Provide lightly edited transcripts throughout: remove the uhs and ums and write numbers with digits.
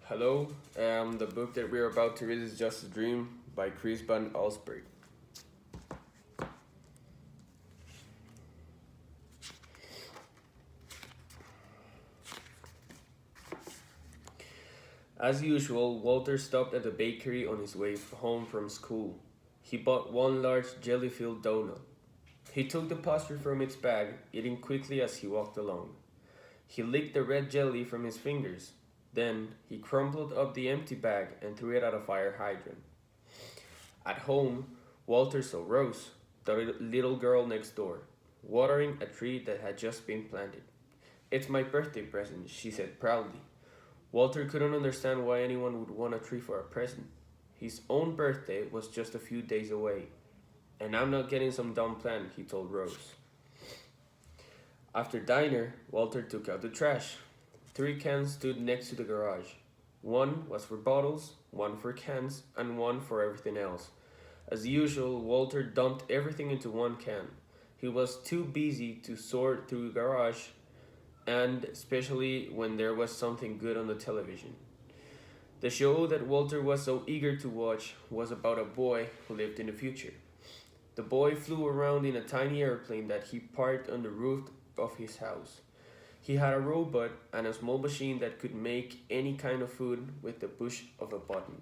Hello, the book that we're about to read is Just a Dream by Chris Van Allsburg. As usual, Walter stopped at the bakery on his way home from school. He bought one large jelly-filled donut. He took the pastry from its bag, eating quickly as he walked along. He licked the red jelly from his fingers. Then he crumpled up the empty bag and threw it at a fire hydrant. At home, Walter saw Rose, the little girl next door, watering a tree that had just been planted. "It's my birthday present," she said proudly. Walter couldn't understand why anyone would want a tree for a present. His own birthday was just a few days away. "And I'm not getting some dumb plant," he told Rose. After dinner, Walter took out the trash. 3 cans stood next to the garage. One was for bottles, one for cans, and one for everything else. As usual, Walter dumped everything into one can. He was too busy to sort through the garage, and especially when there was something good on the television. The show that Walter was so eager to watch was about a boy who lived in the future. The boy flew around in a tiny airplane that he parked on the roof of his house. He had a robot and a small machine that could make any kind of food with the push of a button.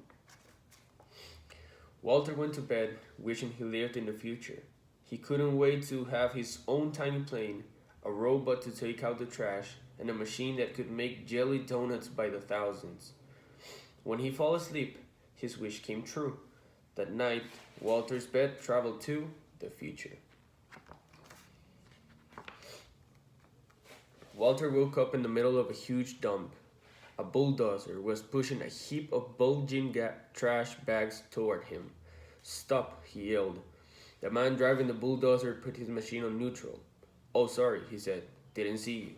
Walter went to bed, wishing he lived in the future. He couldn't wait to have his own tiny plane, a robot to take out the trash, and a machine that could make jelly donuts by the thousands. When he fell asleep, his wish came true. That night, Walter's bed traveled to the future. Walter woke up in the middle of a huge dump. A bulldozer was pushing a heap of bulging trash bags toward him. "Stop," he yelled. The man driving the bulldozer put his machine on neutral. "Oh, sorry," he said. "Didn't see you."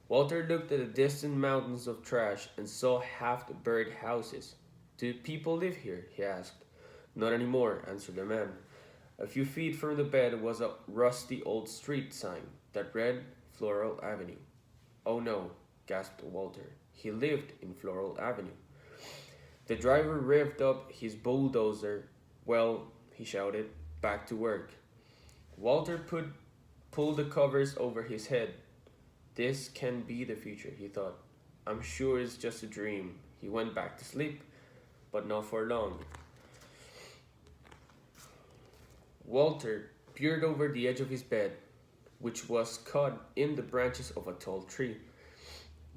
Walter looked at the distant mountains of trash and saw half the buried houses. "Do people live here?" he asked. "Not anymore," answered the man. A few feet from the bed was a rusty old street sign that read Floral Avenue. "Oh no," gasped Walter. He lived in Floral Avenue. The driver revved up his bulldozer. "Well," he shouted, "back to work." Walter pulled the covers over his head. "This can be the future," he thought. "I'm sure it's just a dream." He went back to sleep, but not for long. Walter peered over the edge of his bed, which was caught in the branches of a tall tree.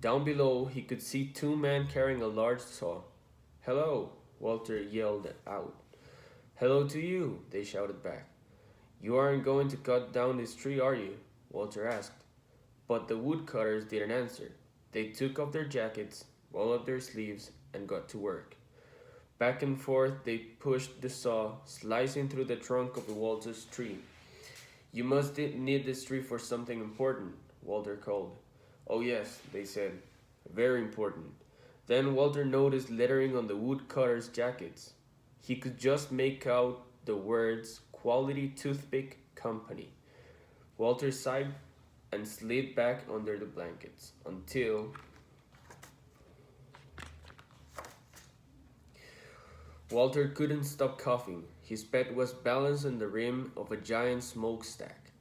Down below, he could see 2 men carrying a large saw. "Hello," Walter yelled out. "Hello to you," they shouted back. "You aren't going to cut down this tree, are you?" Walter asked. But the woodcutters didn't answer. They took off their jackets, rolled up their sleeves, and got to work. Back and forth they pushed the saw, slicing through the trunk of Walter's tree. "You must need this tree for something important," Walter called. "Oh yes," they said. "Very important." Then Walter noticed lettering on the woodcutters' jackets. He could just make out the words "Quality Toothpick Company." Walter sighed and slid back under the blankets until Walter couldn't stop coughing. His bed was balanced on the rim of a giant smokestack.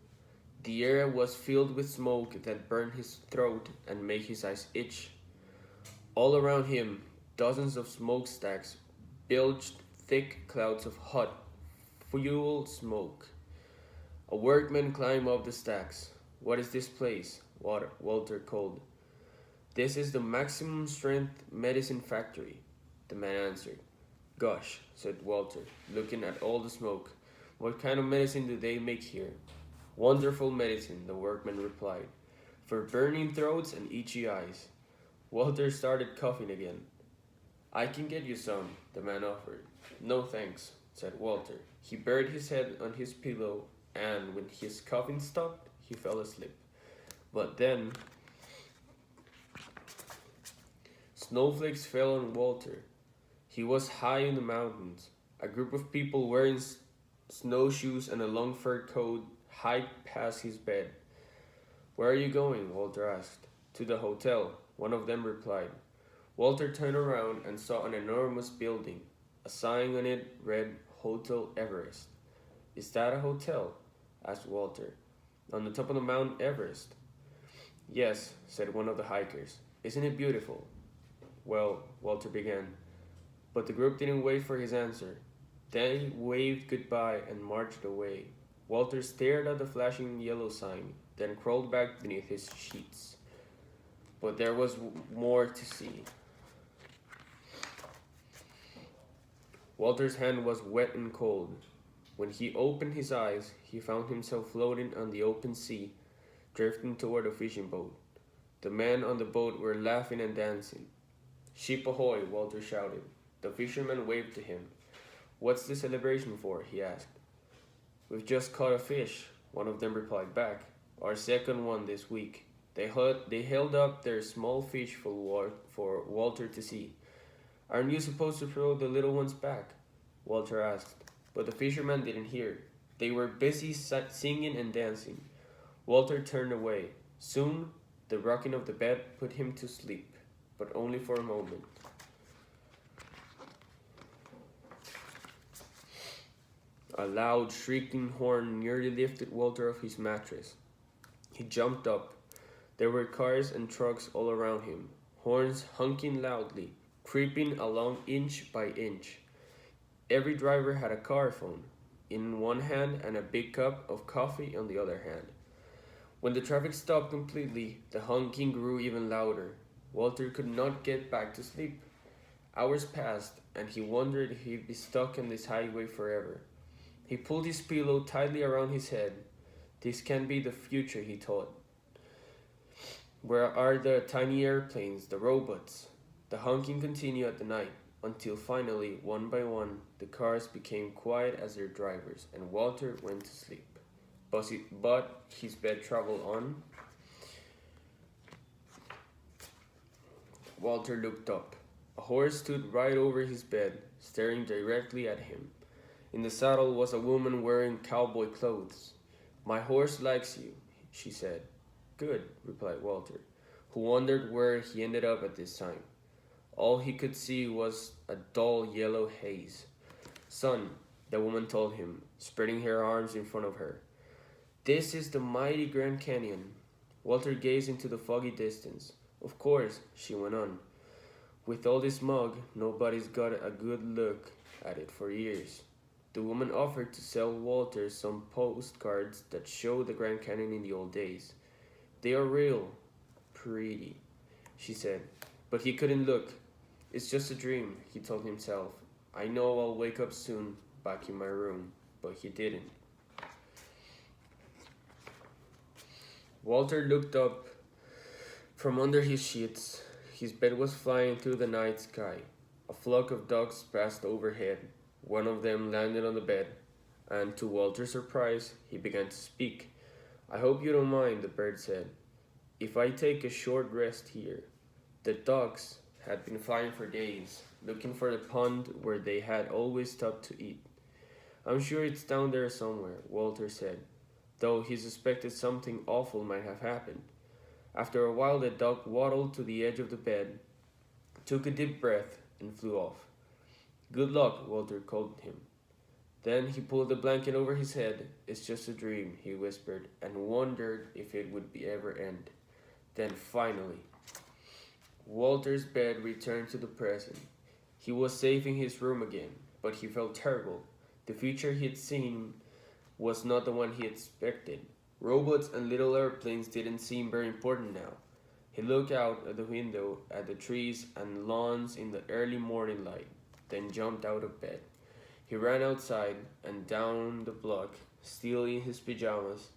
The air was filled with smoke that burned his throat and made his eyes itch. All around him, dozens of smokestacks bilged thick clouds of hot, fuel smoke. A workman climbed up the stacks. "What is this place?" Walter called. "This is the Maximum Strength Medicine Factory," the man answered. "Gosh," said Walter, looking at all the smoke. "What kind of medicine do they make here?" "Wonderful medicine," the workman replied, "for burning throats and itchy eyes." Walter started coughing again. "I can get you some," the man offered. "No thanks," said Walter. He buried his head on his pillow, and when his coughing stopped, he fell asleep. But then, snowflakes fell on Walter. He was high in the mountains. A group of people wearing snowshoes and a long fur coat hiked past his bed. "Where are you going?" Walter asked. "To the hotel," one of them replied. Walter turned around and saw an enormous building. A sign on it read Hotel Everest. Is that a hotel? Asked Walter. On the top of the Mount Everest? Yes, said one of the hikers. Isn't it beautiful? Well, Walter began, but the group didn't wait for his answer. They waved goodbye and marched away. Walter stared at the flashing yellow sign, then crawled back beneath his sheets. But there was more to see. Walter's hand was wet and cold. When he opened his eyes, he found himself floating on the open sea, drifting toward a fishing boat. The men on the boat were laughing and dancing. Ship ahoy, Walter shouted. The fisherman waved to him. What's the celebration for? He asked. We've just caught a fish, one of them replied back. Our second one this week. They held up their small fish for Walter to see. Aren't you supposed to throw the little ones back? Walter asked, but the fishermen didn't hear. They were busy singing and dancing. Walter turned away. Soon, the rocking of the bed put him to sleep, but only for a moment. A loud, shrieking horn nearly lifted Walter off his mattress. He jumped up. There were cars and trucks all around him, horns honking loudly, creeping along inch by inch. Every driver had a car phone in one hand and a big cup of coffee on the other hand. When the traffic stopped completely, the honking grew even louder. Walter could not get back to sleep. Hours passed, and he wondered if he'd be stuck on this highway forever. He pulled his pillow tightly around his head. This can't be the future, he thought. Where are the tiny airplanes, the robots? The honking continued at the night, until finally, one by one, the cars became quiet as their drivers, and Walter went to sleep. But his bed traveled on. Walter looked up. A horse stood right over his bed, staring directly at him. In the saddle was a woman wearing cowboy clothes. My horse likes you, she said. Good, replied Walter, who wondered where he ended up at this time. All he could see was a dull yellow haze. Son, the woman told him, spreading her arms in front of her. This is the mighty Grand Canyon. Walter gazed into the foggy distance. Of course, she went on. With all this smog, nobody's got a good look at it for years. The woman offered to sell Walter some postcards that show the Grand Canyon in the old days. They are real pretty, she said, but he couldn't look. It's just a dream, he told himself. I know I'll wake up soon, back in my room, but he didn't. Walter looked up from under his sheets. His bed was flying through the night sky. A flock of ducks passed overhead. One of them landed on the bed, and to Walter's surprise, he began to speak. I hope you don't mind, the bird said, if I take a short rest here. The ducks had been flying for days, looking for the pond where they had always stopped to eat. I'm sure it's down there somewhere, Walter said, though he suspected something awful might have happened. After a while, the duck waddled to the edge of the bed, took a deep breath, and flew off. Good luck, Walter called him. Then he pulled the blanket over his head. It's just a dream, he whispered, and wondered if it would ever end. Then finally, Walter's bed returned to the present. He was safe in his room again, but he felt terrible. The future he had seen was not the one he expected. Robots and little airplanes didn't seem very important now. He looked out of the window at the trees and lawns in the early morning light, then jumped out of bed. He ran outside and down the block, still in his pajamas.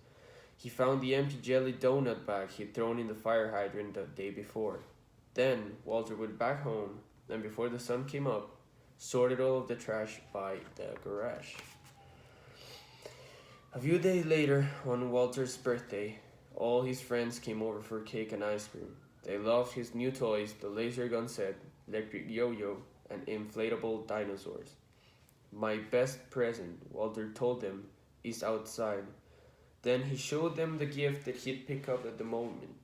He found the empty jelly donut bag he'd thrown in the fire hydrant the day before. Then Walter went back home, and before the sun came up, sorted all of the trash by the garage. A few days later, on Walter's birthday, all his friends came over for cake and ice cream. They loved his new toys, the laser gun set, electric yo-yo, and inflatable dinosaurs. My best present, Walter told them, is outside. Then he showed them the gift that he'd picked up at the moment,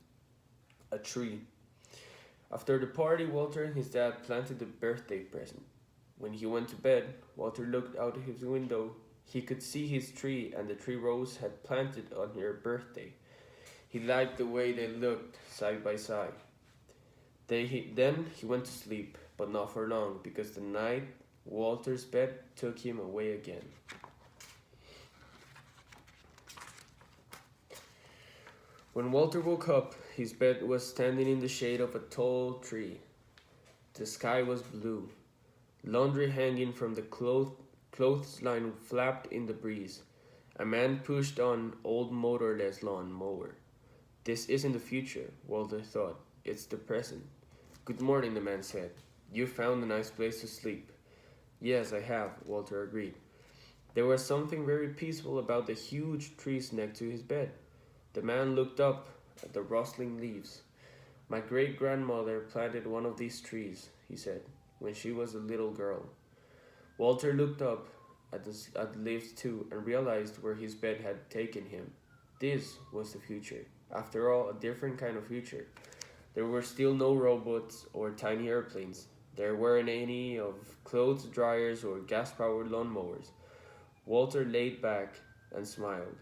a tree. After the party, Walter and his dad planted the birthday present. When he went to bed, Walter looked out of his window. He could see his tree and the tree Rose had planted on her birthday. He liked the way they looked side by side. Then he went to sleep, but not for long, because the night Walter's bed took him away again. When Walter woke up, his bed was standing in the shade of a tall tree. The sky was blue. Laundry hanging from the clothesline flapped in the breeze. A man pushed on old motorless lawn mower. This isn't the future, Walter thought. It's the present. Good morning, the man said. You found a nice place to sleep. Yes, I have, Walter agreed. There was something very peaceful about the huge trees next to his bed. The man looked up at the rustling leaves. My great-grandmother planted one of these trees, he said, when she was a little girl. Walter looked up at the leaves too and realized where his bed had taken him. This was the future. After all, a different kind of future. There were still no robots or tiny airplanes. There weren't any of clothes dryers or gas-powered lawnmowers. Walter laid back and smiled.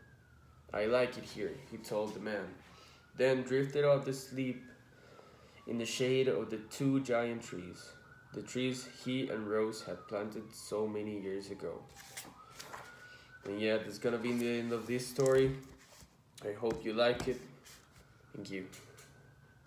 I like it here, he told the man, then drifted off to sleep in the shade of the two giant trees, the trees he and Rose had planted so many years ago. And yeah, that's gonna be the end of this story. I hope you like it. Thank you.